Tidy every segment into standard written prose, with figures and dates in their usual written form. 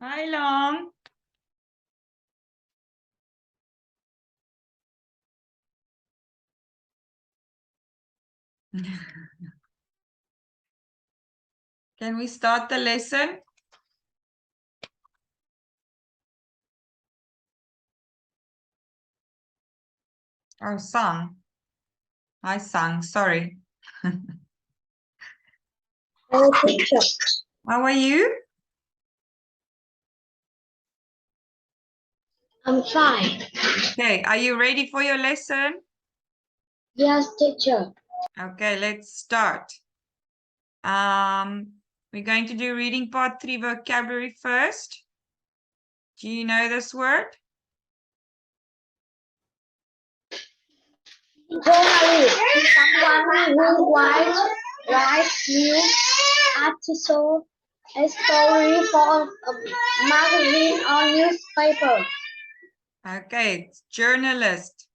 Hi, Long. Can we start the lesson? Oh, Sang. Hi, Sang. Sorry. Hello, teacher. How are you? I'm fine. Okay, are you ready for your lesson? Yes, teacher. Okay, let's start. We're going to do reading part 3 vocabulary first. Do you know this word? Journalist is someone who writes news, article, a story for a magazine or newspaper. Okay, it's journalist.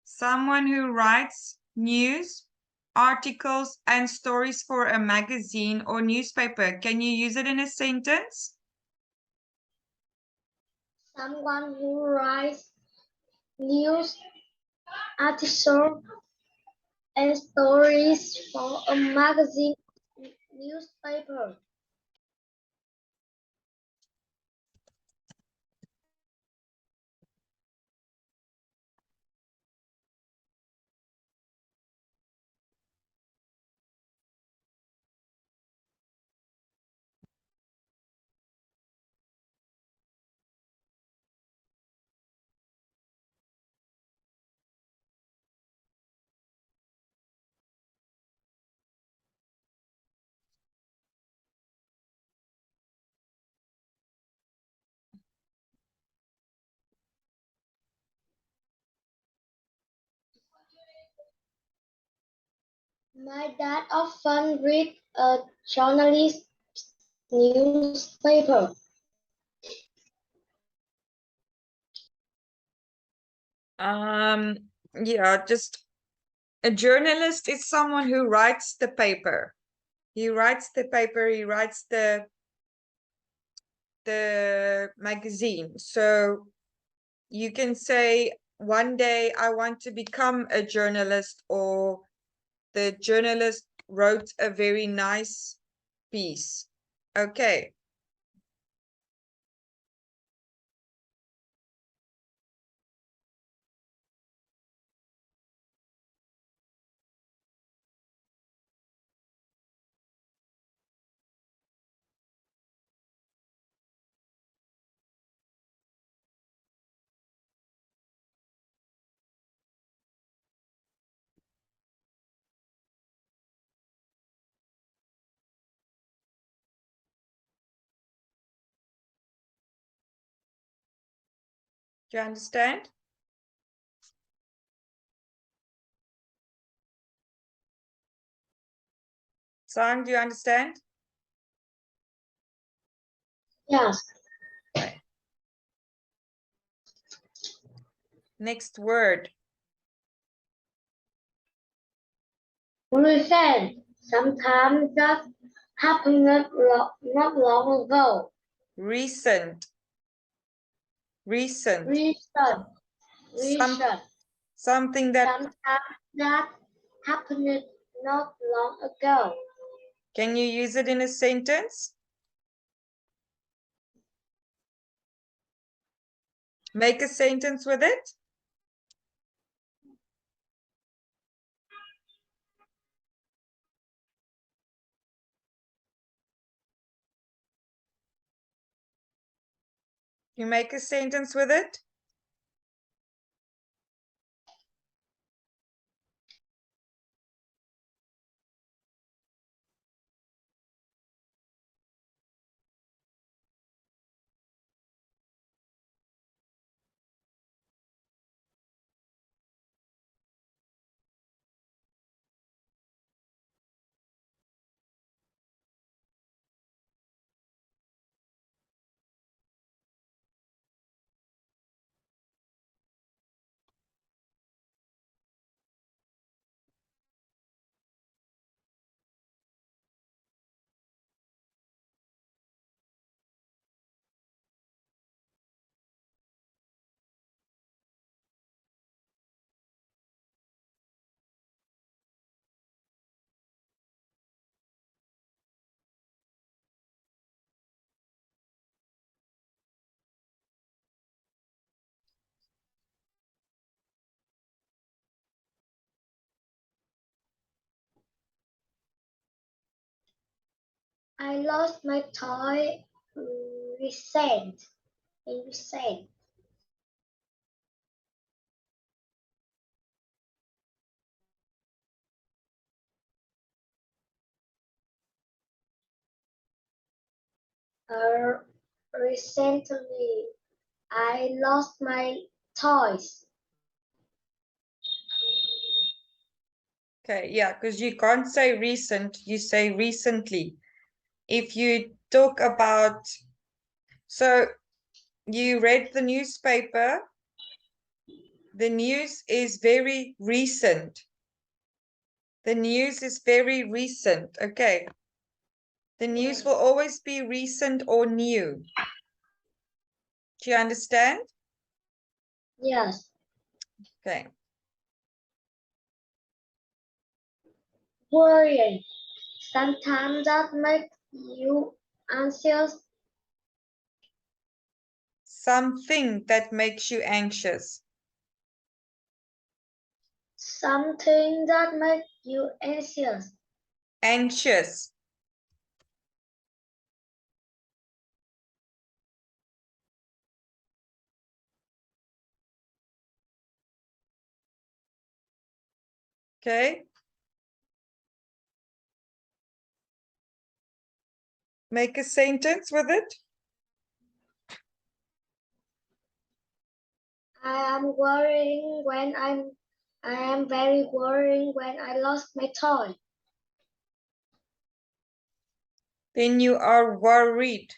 Someone who writes news, articles, and stories for a magazine or newspaper. Can you use it in a sentence? Someone who writes news, article, and stories for a magazine, newspaper. My dad often read a journalist newspaper. Yeah, just a journalist is someone who writes the paper. He writes the paper, he writes the magazine. So you can say one day I want to become a journalist, or the journalist wrote a very nice piece. Okay. Do you understand? Sang, do you understand? Yes. Okay. Next word. Recent. Sometimes that happened not long ago. Recent. Recent. Recent. Some Recent. something that Sometimes that happened not long ago. can you use it in a sentence? Make a sentence with it. You make a sentence with it. I lost my toy recent. In recent. Uh, Recently, I lost my toys. Okay, yeah, because you can't say recent, you say recently. If you talk about, so you read the newspaper, the news is very recent. The news is very recent. Okay. The news will always be recent or new. Do you understand? Yes. Okay. Worrying. Sometimes that makes you anxious. Something that makes you anxious. Something that makes you anxious. Anxious. Okay. Make a sentence with it. I am very worrying when I lost my toy. Then you are worried.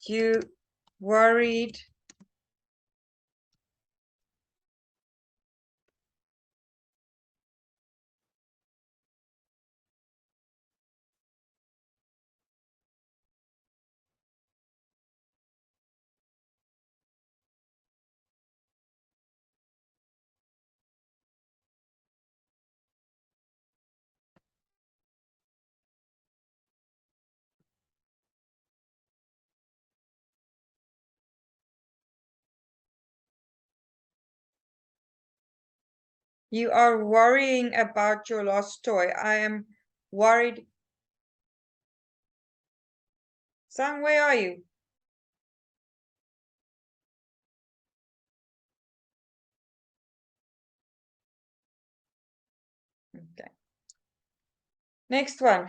You worried. You are worrying about your lost toy. I am worried. Sang, where are you? Okay. Next one.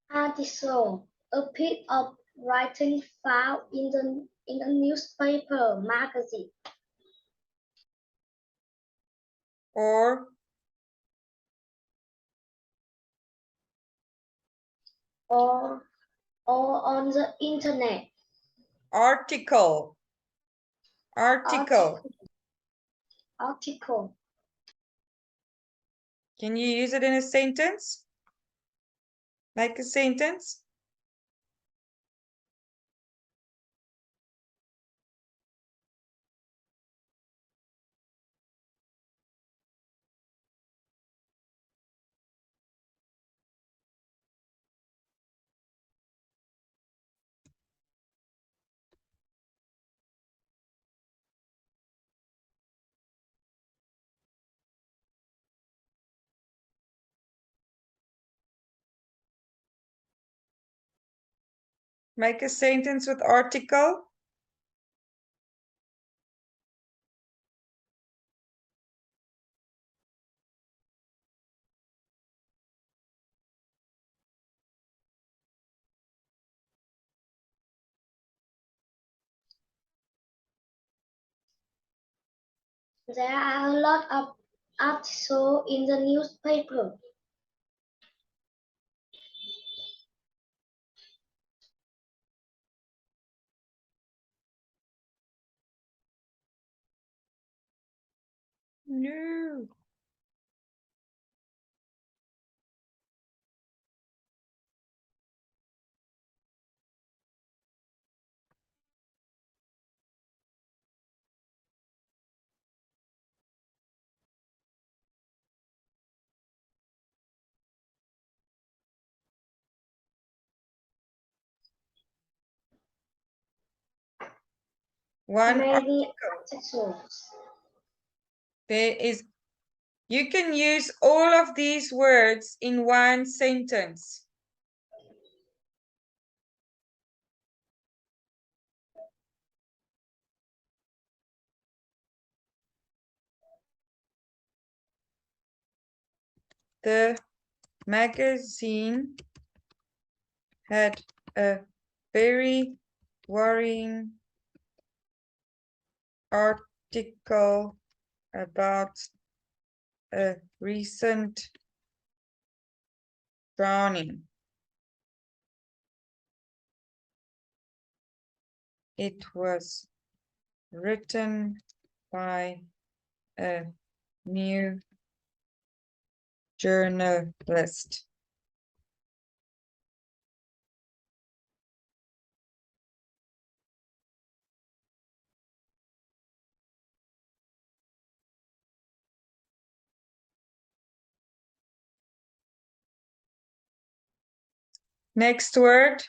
Article, a piece of writing found in a newspaper magazine Or or on the internet. article. Article, Article. article. Can you use it in a sentence? Make a sentence. Make a sentence with article. There are a lot of articles in the newspaper. No. One Many article. articles. There is You can use all of these words in one sentence. The magazine had a very worrying article about a recent drowning. It was written by a new journalist. Next word.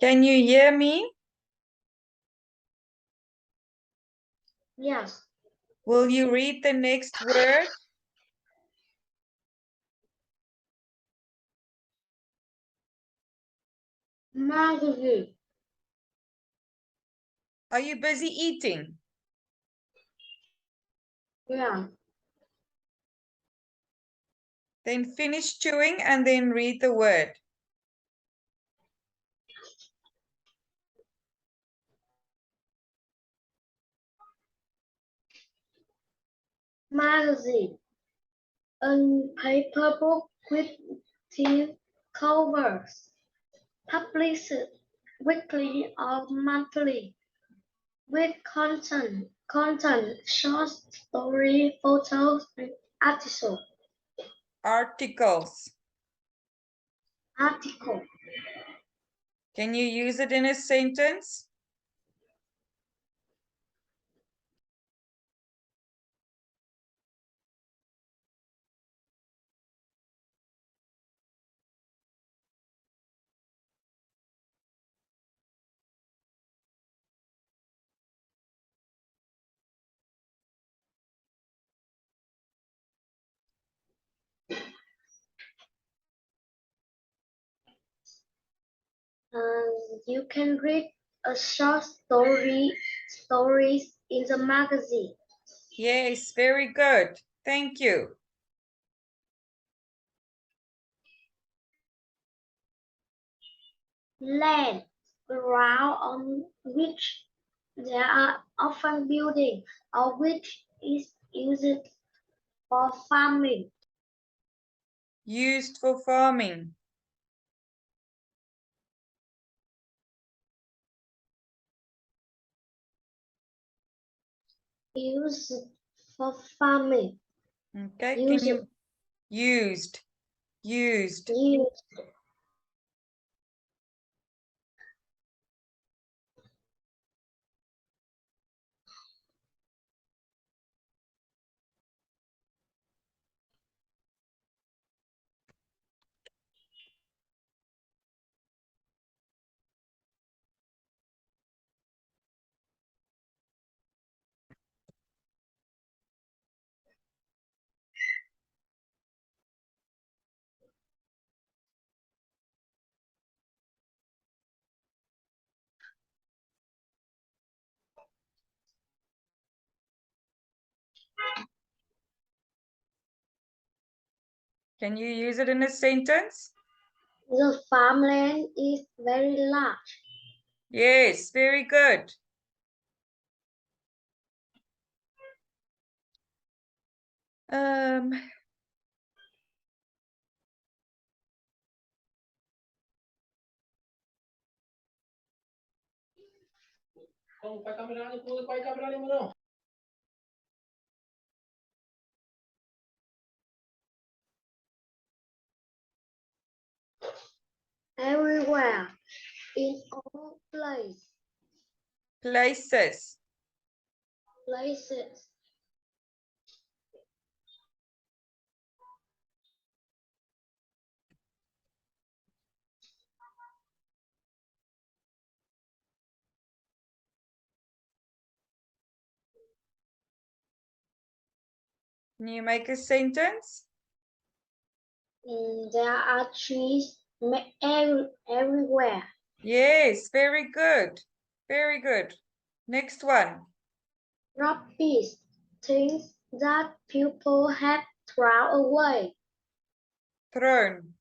Can you hear me? Yes. Will you read the next word? Magazine. Are you busy eating? Yeah. Then finish chewing and then read the word. Magazine. A paper book with thin covers. Published weekly or monthly. With content, short story, photos, and article. Articles. Article. Can you use it in a sentence? You can read a short stories in the magazine. Yes, very good. Thank you. Land, ground on which there are often buildings or which is used for farming. Used for farming. Used for farming. Okay, can Used. you used? Used. Used. Can you use it in a sentence? The farmland is very large. Yes, very good. Um, Everywhere. In all Places. places. Can you make a sentence? There are trees everywhere. Yes, very good. Very good. Next one. Rubbish, things that people have thrown away. Thrown.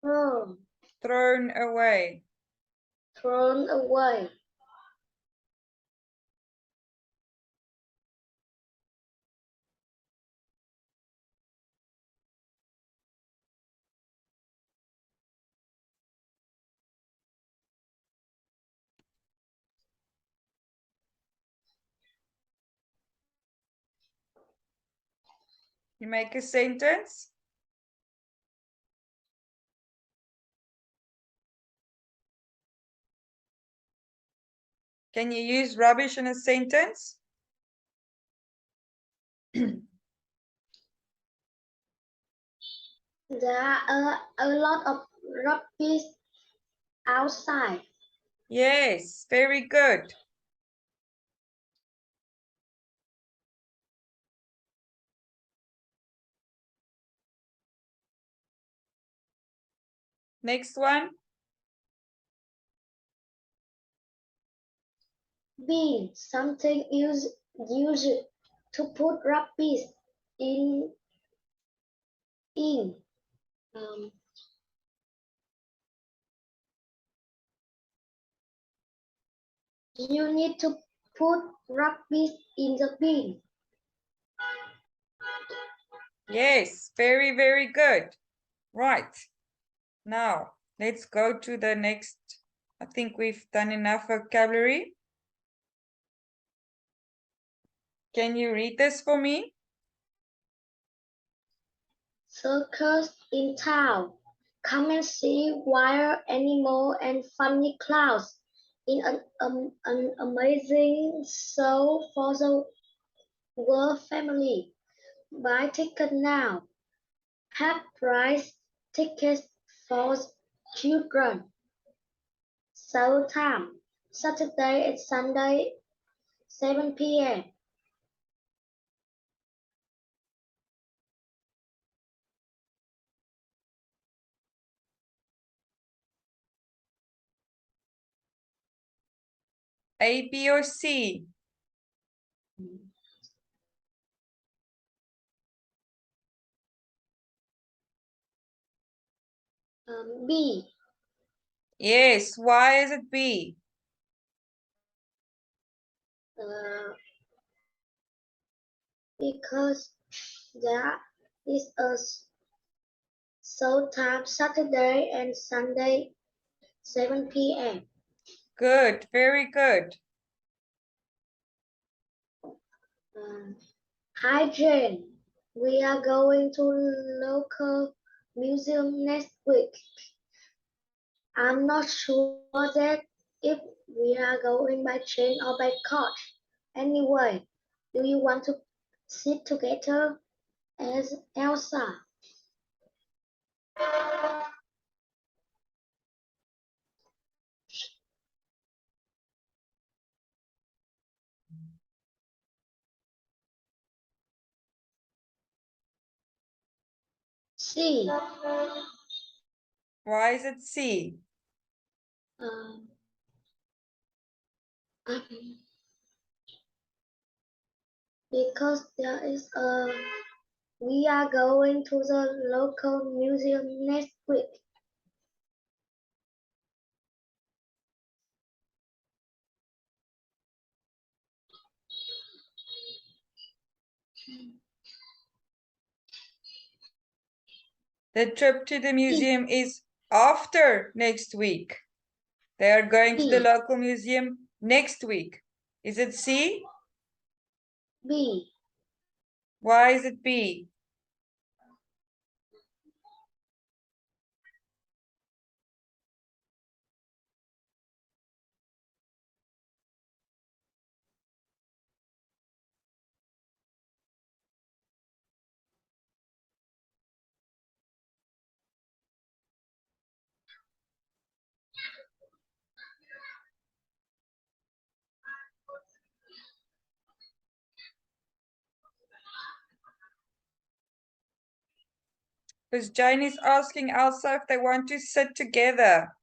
Thrown, Thrown away. thrown away. You make a sentence? Can you use rubbish in a sentence? There are a lot of rubbish outside. Yes, very good. Next one. Bin, something used to put rubbish in. in. Um, you need to put rubbish in the bin. Yes, very, very good. Right. Now, let's go to the next. I think we've done enough vocabulary. Can you read this for me? Circus in town. Come and see wild animals and funny clowns in an amazing show for the whole family. Buy ticket now. Half price tickets for children. Show time Saturday and Sunday 7 p.m. A, B, or C? B. Yes, why is it B? Because there is a show time Saturday and Sunday 7 p.m. Good, very good. Hi Jane, we are going to local museum next week. I'm not sure that if we are going by train or by coach. Anyway, do you want to sit together as Elsa? C. Why is it C? Um, because we are going to the local museum next week. The trip to the museum is after next week. They are going to the E. local museum Next week. Is it C? B. Why is it B? Because Jane is asking Elsa if they want to sit together.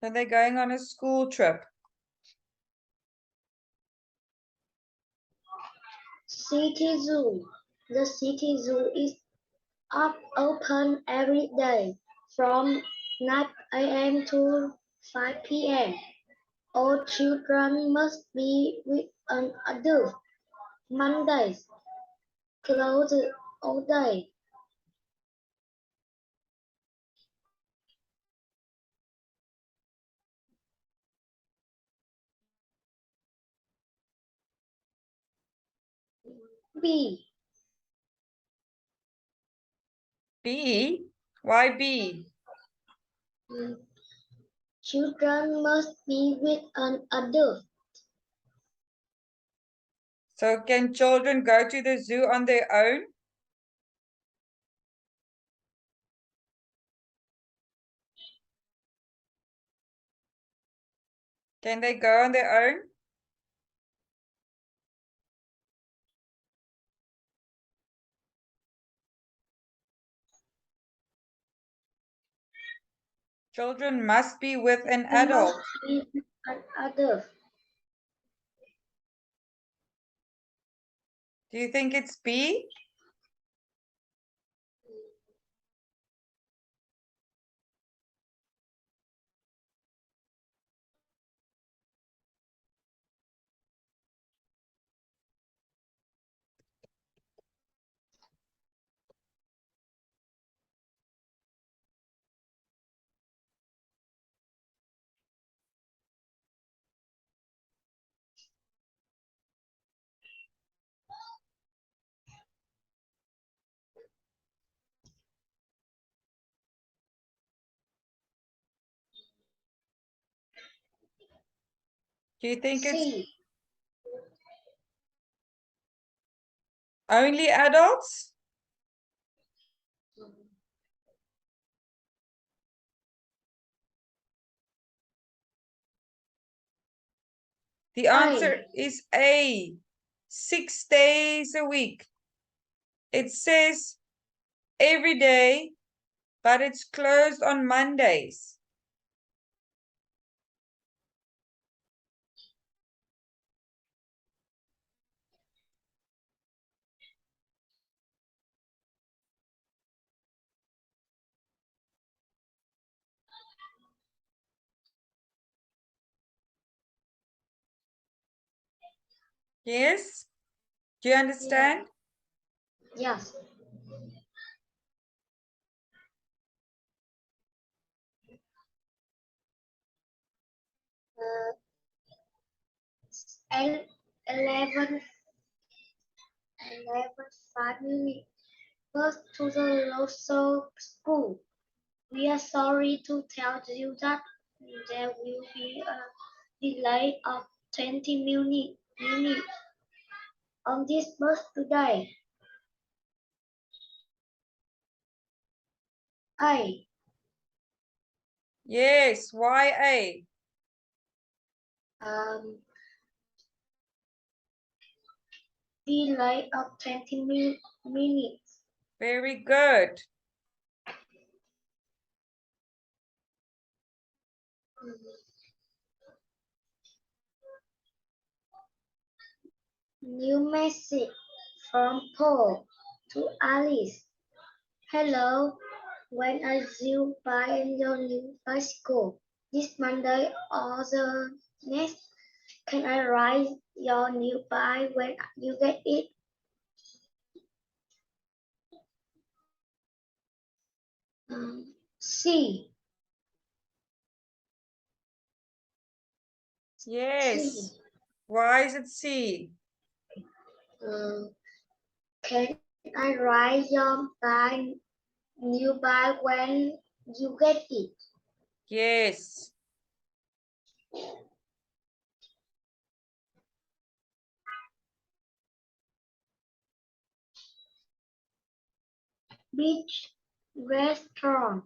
And they're going on a school trip. City Zoo. The City Zoo is open every day from 9 a.m. to 5 p.m. All children must be with an adult. Mondays closed all day. B. B? Why B? Children must be with an adult. So can children go to the zoo on their own? Can they go on their own? Children must be with an They must adult. be with an adult. Do you think it's B? Do you think it's C. only adults? The answer is A. 6 days a week. It says every day, but it's closed on Mondays. Yes? Do you understand? Yes. Uh, 11, 5 minutes. Bus to the local school. We are sorry to tell you that there will be a delay of 20 minutes on this bus today. A. Yes, why A? Um, delay of 20 minutes. Very good. New message from Paul to Alice. Hello, when are you buying your new bicycle? This Monday or the next? Can I ride your new bike when you get it? C. Yes. C. Why is it C? Can I write your by new by when you get it? Yes. Beach restaurant.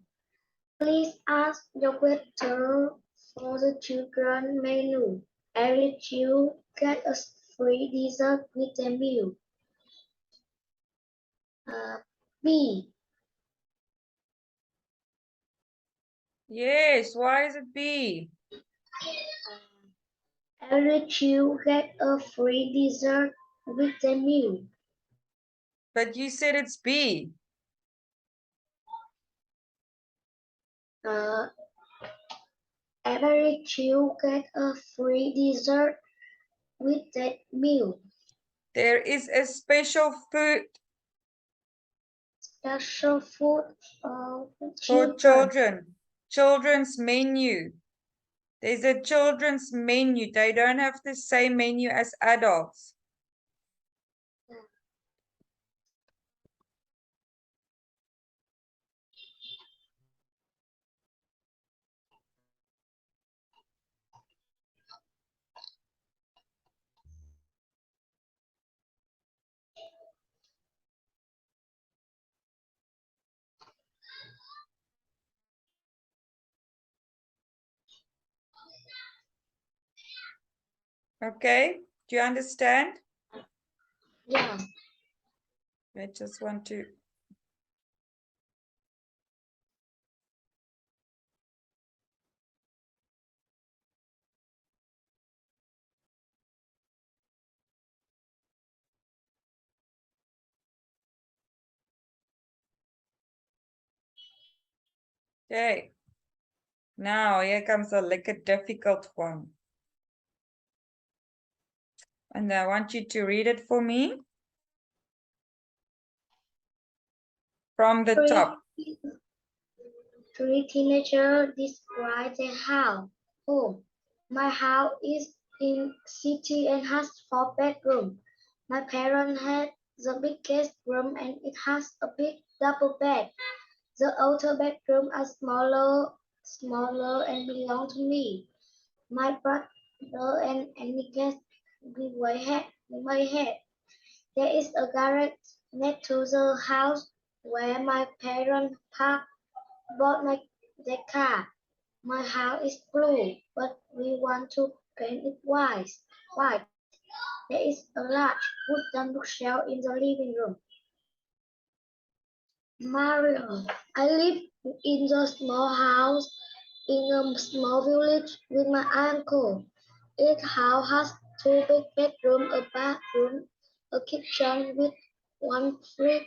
Please ask the waiter for the children menu. Every child get a free dessert with the meal. B. Yes. Why is it B? Every child get a free dessert with the meal. But you said it's B. Uh, every child get a free dessert with that meal. There is a special food Special food for for children. children. Children's menu. There's a children's menu. They don't have the same menu as adults. Okay? Do you understand? Yeah. I just want to. Okay. Now here comes a difficult one. And I want you to read it for me from the top. Three teenagers describe their house. Home. My house is in city and has 4 bedrooms. My parents had the biggest room and it has a big double bed. The outer bedroom are smaller and belong to me. My brother and any guest we may have. There is a garage next to the house where my parents bought their car. My house is blue, but we want to paint it white. White. There is a large wooden bookshelf in the living room. Mario, I live in the small house in a small village with my uncle. Each house has 2 big bedrooms, a bathroom, a kitchen with one fridge,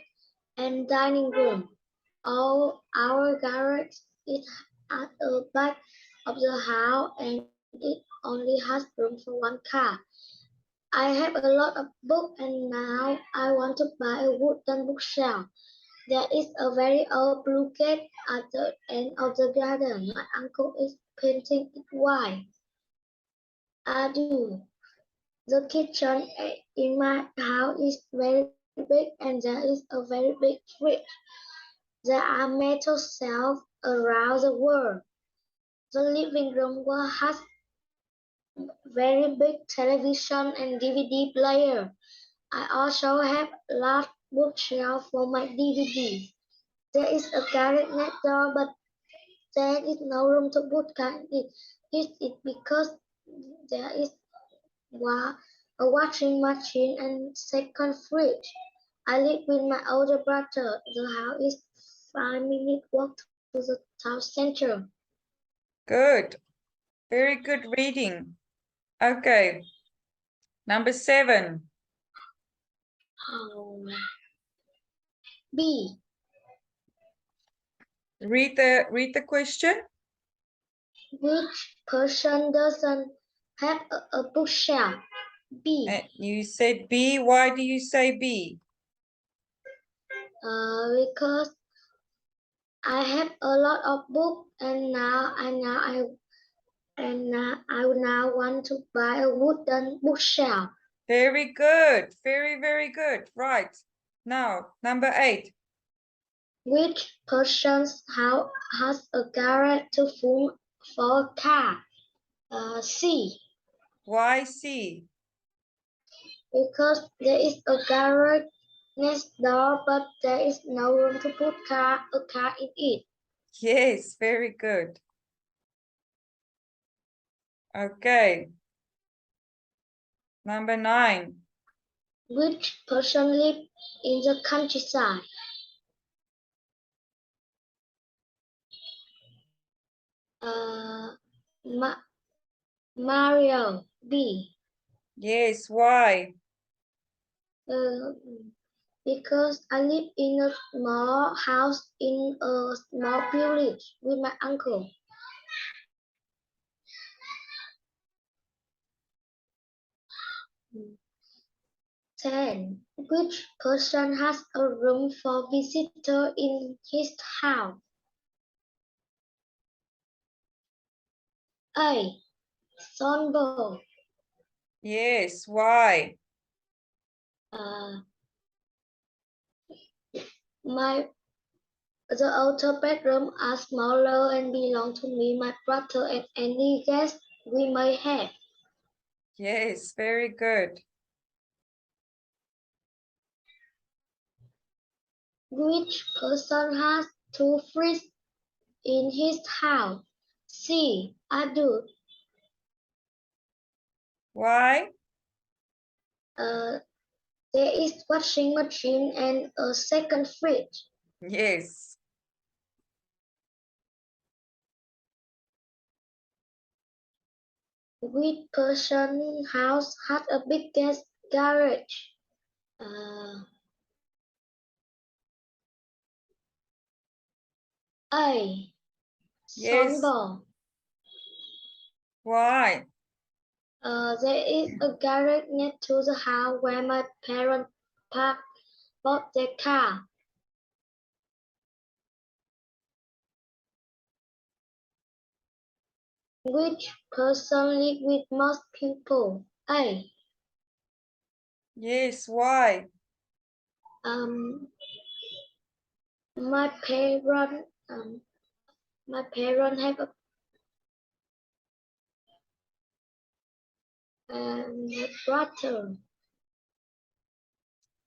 and dining room. All our garage is at the back of the house and it only has room for one car. I have a lot of books and now I want to buy a wooden bookshelf. There is a very old blue gate at the end of the garden. My uncle is painting it white. I do. The kitchen in my house is very big and there is a very big fridge. There are metal shelves around the wall. The living room has very big television and DVD player. I also have a large bookshelf for my DVDs. There is a garage next door, but there is no room to put it. This is because there is a washing machine and second fridge. I live with my older brother. The house is 5 minute walk to the town center. Good. Very good reading. Okay. Number 7. Oh. B. Read the question. Which person doesn't have a bookshelf? B. And you said B. Why do you say B? Because I have a lot of books and now And I now want to buy a wooden bookshelf. Very good. Very, very good. Right. Now, number 8. Which person's house has a garage to full for a car? C. Why C? Because there is a garage next door, but there is no room to put a car in it. Yes, very good. Okay. Number 9. Which person lives in the countryside? Uh, Ma Mario. B. Yes, why? Uh, because I live in a small house in a small village with my uncle. 10. Which person has a room for visitor in his house? A. Sonbo. Yes, why? Uh, my the outer bedroom are smaller and belong to me, my brother, and any guest we may have. Yes, very good. Which person has two fridges in his house? C. I do. Why? Uh, there is washing machine and a second fridge. Yes. Which person house had a big garage? Uh, A. Yes. Sonbo. Why? There is a garage next to the house where my parents park both their car. Which person live with most people? A. Yes, why? Um, my parents. My parents have a brother.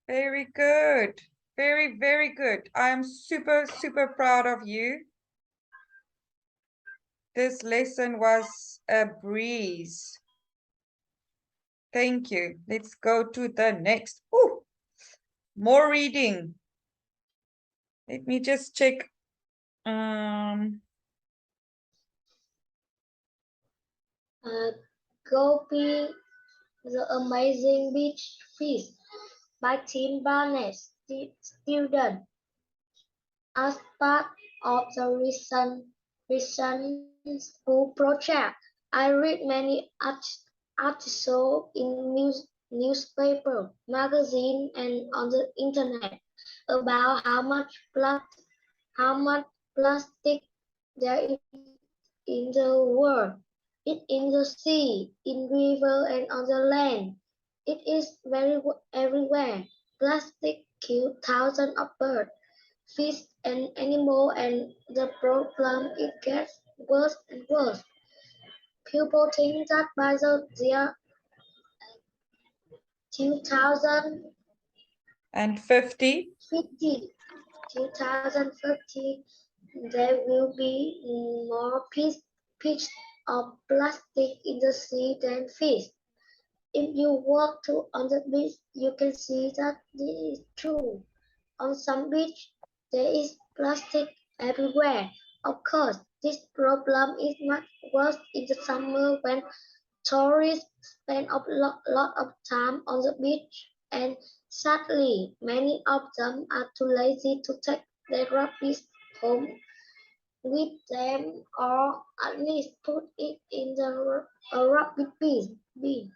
Very good. Very, very good. I am super, super proud of you. This lesson was a breeze. Thank you. Let's go to the next. Ooh, more reading. Let me just check. Gopi, the Amazing Beach Feast by Tim Barnett, student. As part of the recent school project, I read many articles in newspaper, magazine, and on the internet about how much plastic there is in the world. It in the sea, in river, and on the land. It is everywhere. Plastic kills thousands of birds, fish, and animals, and the problem it gets worse and worse. People think that by the year 2050, and 50. 2050, there will be more pitch of plastic in the sea than fish. If you walk on the beach, you can see that this is true. On some beach, there is plastic everywhere. Of course, this problem is much worse in the summer when tourists spend a lot of time on the beach, and sadly, many of them are too lazy to take their rubbish home with them or at least put it in the rubbish bin.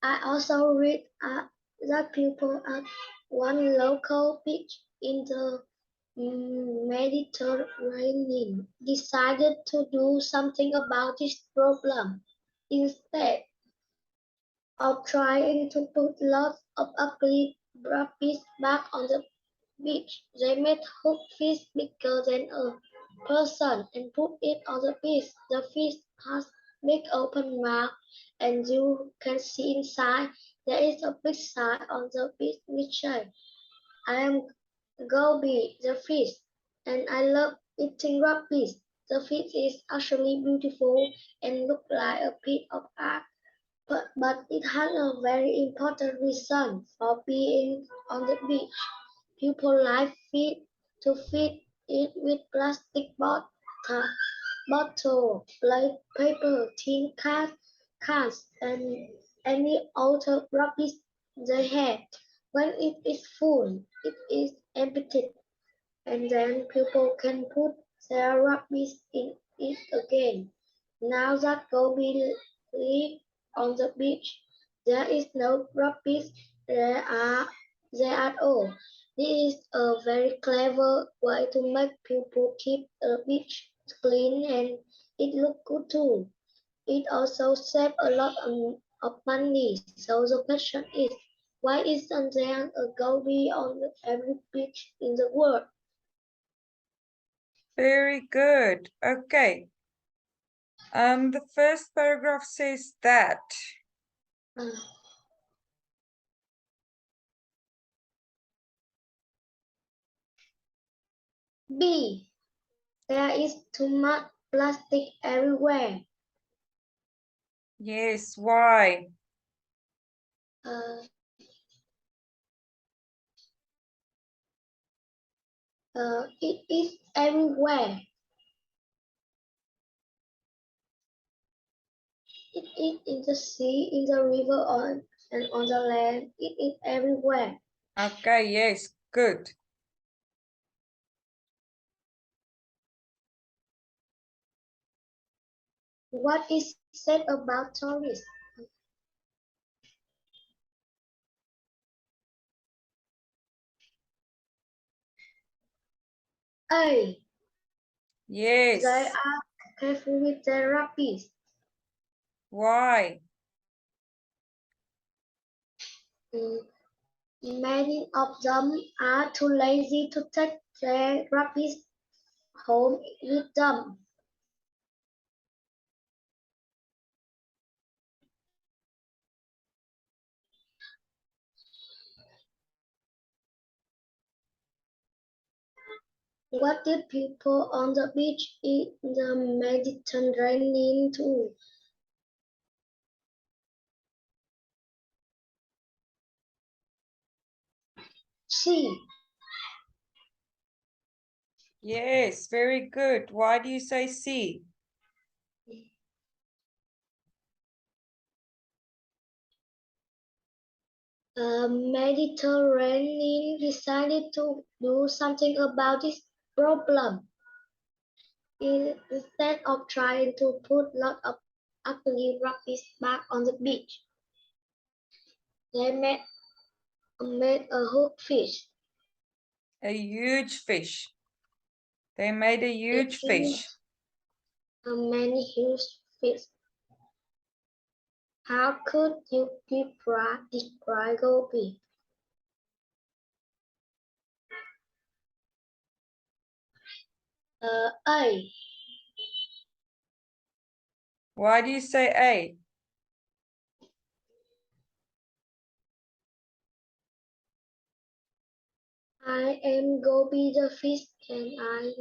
I also read that people at one local beach in the Mediterranean decided to do something about this problem. Instead of trying to put lots of ugly rubbish back on the beach, they made hook fish bigger than a person and put it on the beach. The fish has big open mouth and you can see inside. There is a big sign on the beach which says, I am Goby the fish, and I love eating rubbish. The fish is actually beautiful and look like a piece of art, but it has a very important reason for being on the beach. People like fish to feed it with plastic bottle, like paper, tin cans, and any other rubbish they have. When it is full, it is emptied, and then people can put their rubbish in it again. Now that Gobi live on the beach, there is no rubbish there are there at all. This is a very clever way to make people keep the beach clean and it look good too. It also saves a lot of money. So the question is, why isn't there a Gobi on every beach in the world? Very good. Okay. The first paragraph says that. Uh, B. There is too much plastic everywhere. Yes, why? Uh, it is everywhere. It is in the sea, in the river, and on the land. It is everywhere. Okay, yes, good. What is said about tourists? A. They Yes, are careful with their rubbish. why? Mm, Many of them are too lazy to take their rubbish home with them. What did people on the beach in the Mediterranean do? C. Yes, very good. Why do you say C? Mediterranean decided to do something about this problem. Instead of trying to put lots of ugly rubbish back on the beach, they made a hook fish. A huge fish. They made a huge Eating fish. many huge fish. How could you describe Gobi? A. Why do you say A? I am Gobi the fish and I